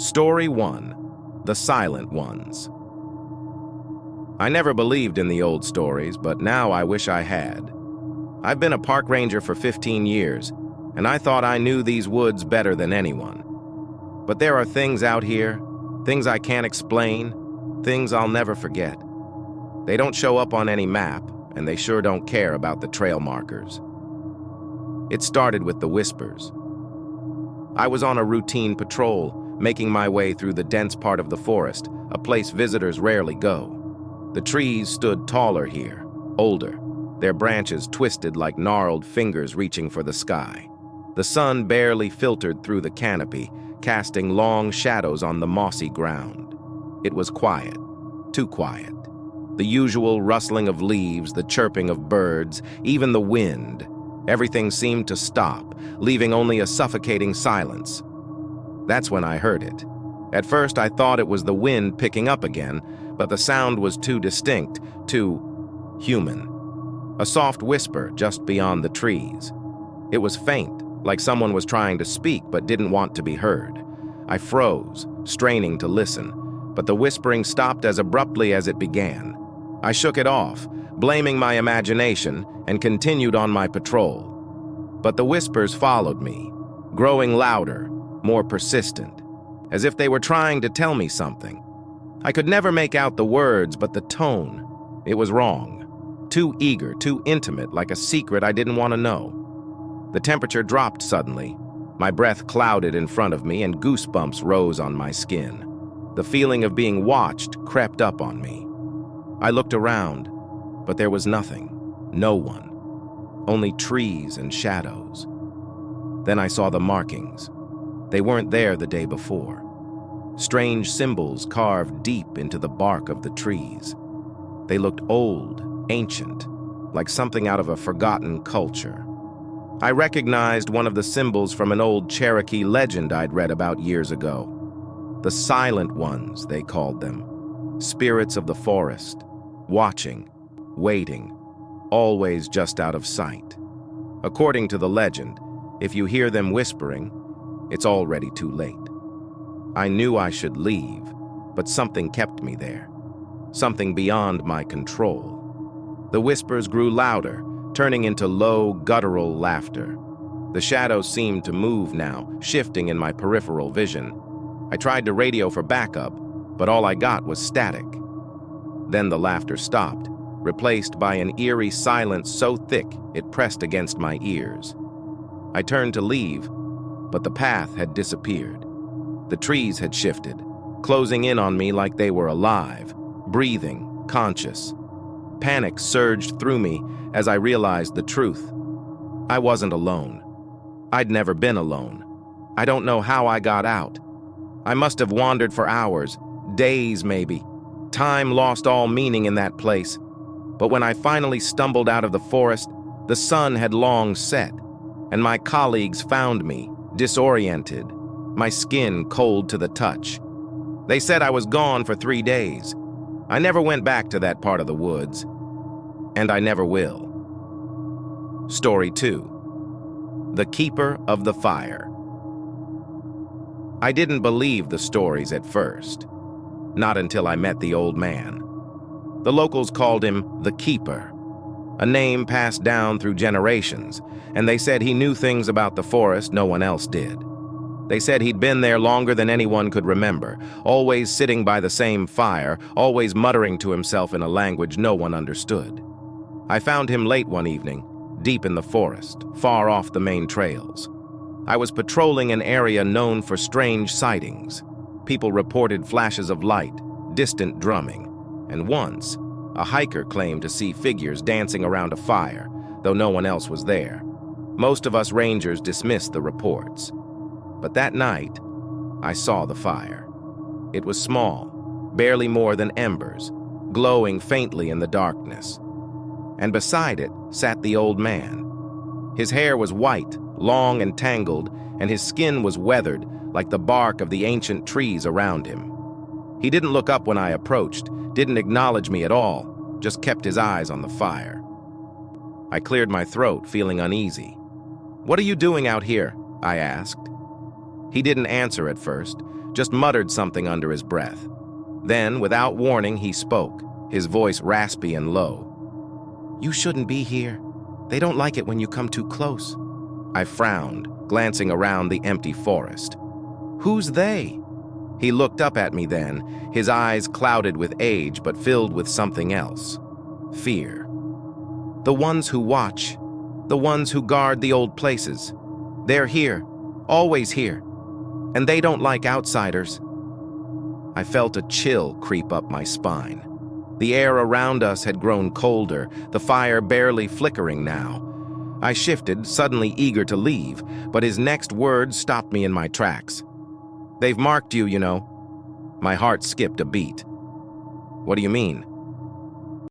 Story 1. The Silent Ones. I never believed in the old stories, but now I wish I had. I've been a park ranger for 15 years, and I thought I knew these woods better than anyone. But there are things out here, things I can't explain, things I'll never forget. They don't show up on any map, and they sure don't care about the trail markers. It started with the whispers. I was on a routine patrol, making my way through the dense part of the forest, a place visitors rarely go. The trees stood taller here, older, their branches twisted like gnarled fingers reaching for the sky. The sun barely filtered through the canopy, casting long shadows on the mossy ground. It was quiet, too quiet. The usual rustling of leaves, the chirping of birds, even the wind. Everything seemed to stop, leaving only a suffocating silence. That's when I heard it. At first, I thought it was the wind picking up again, but the sound was too distinct, too human. A soft whisper just beyond the trees. It was faint, like someone was trying to speak but didn't want to be heard. I froze, straining to listen, but the whispering stopped as abruptly as it began. I shook it off, blaming my imagination, and continued on my patrol. But the whispers followed me, growing louder, more persistent, as if they were trying to tell me something. I could never make out the words, but the tone, it was wrong. Too eager, too intimate, like a secret I didn't want to know. The temperature dropped suddenly. My breath clouded in front of me and goosebumps rose on my skin. The feeling of being watched crept up on me. I looked around, but there was nothing, no one, only trees and shadows. Then I saw the markings. They weren't there the day before. Strange symbols carved deep into the bark of the trees. They looked old, ancient, like something out of a forgotten culture. I recognized one of the symbols from an old Cherokee legend I'd read about years ago. The Silent Ones, they called them. Spirits of the forest, watching, waiting, always just out of sight. According to the legend, if you hear them whispering, it's already too late. I knew I should leave, but something kept me there. Something beyond my control. The whispers grew louder, turning into low, guttural laughter. The shadows seemed to move now, shifting in my peripheral vision. I tried to radio for backup, but all I got was static. Then the laughter stopped, replaced by an eerie silence so thick it pressed against my ears. I turned to leave, but the path had disappeared. The trees had shifted, closing in on me like they were alive, breathing, conscious. Panic surged through me as I realized the truth. I wasn't alone. I'd never been alone. I don't know how I got out. I must have wandered for hours, days maybe. Time lost all meaning in that place. But when I finally stumbled out of the forest, the sun had long set, and my colleagues found me, disoriented, my skin cold to the touch. They said I was gone for 3 days. I never went back to that part of the woods, and I never will. Story 2. The Keeper of the Fire. I didn't believe the stories at first, not until I met the old man. The locals called him the Keeper, a name passed down through generations, and they said he knew things about the forest no one else did. They said he'd been there longer than anyone could remember, always sitting by the same fire, always muttering to himself in a language no one understood. I found him late one evening, deep in the forest, far off the main trails. I was patrolling an area known for strange sightings. People reported flashes of light, distant drumming, and once, a hiker claimed to see figures dancing around a fire, though no one else was there. Most of us rangers dismissed the reports. But that night, I saw the fire. It was small, barely more than embers, glowing faintly in the darkness. And beside it sat the old man. His hair was white, long and tangled, and his skin was weathered like the bark of the ancient trees around him. He didn't look up when I approached, didn't acknowledge me at all, just kept his eyes on the fire. I cleared my throat, feeling uneasy. "What are you doing out here?" I asked. He didn't answer at first, just muttered something under his breath. Then, without warning, he spoke, his voice raspy and low. "You shouldn't be here. They don't like it when you come too close." I frowned, glancing around the empty forest. "Who's they?" He looked up at me then, his eyes clouded with age but filled with something else. Fear. "The ones who watch. The ones who guard the old places. They're here, always here. And they don't like outsiders." I felt a chill creep up my spine. The air around us had grown colder, the fire barely flickering now. I shifted, suddenly eager to leave, but his next words stopped me in my tracks. "They've marked you, you know." My heart skipped a beat. "What do you mean?"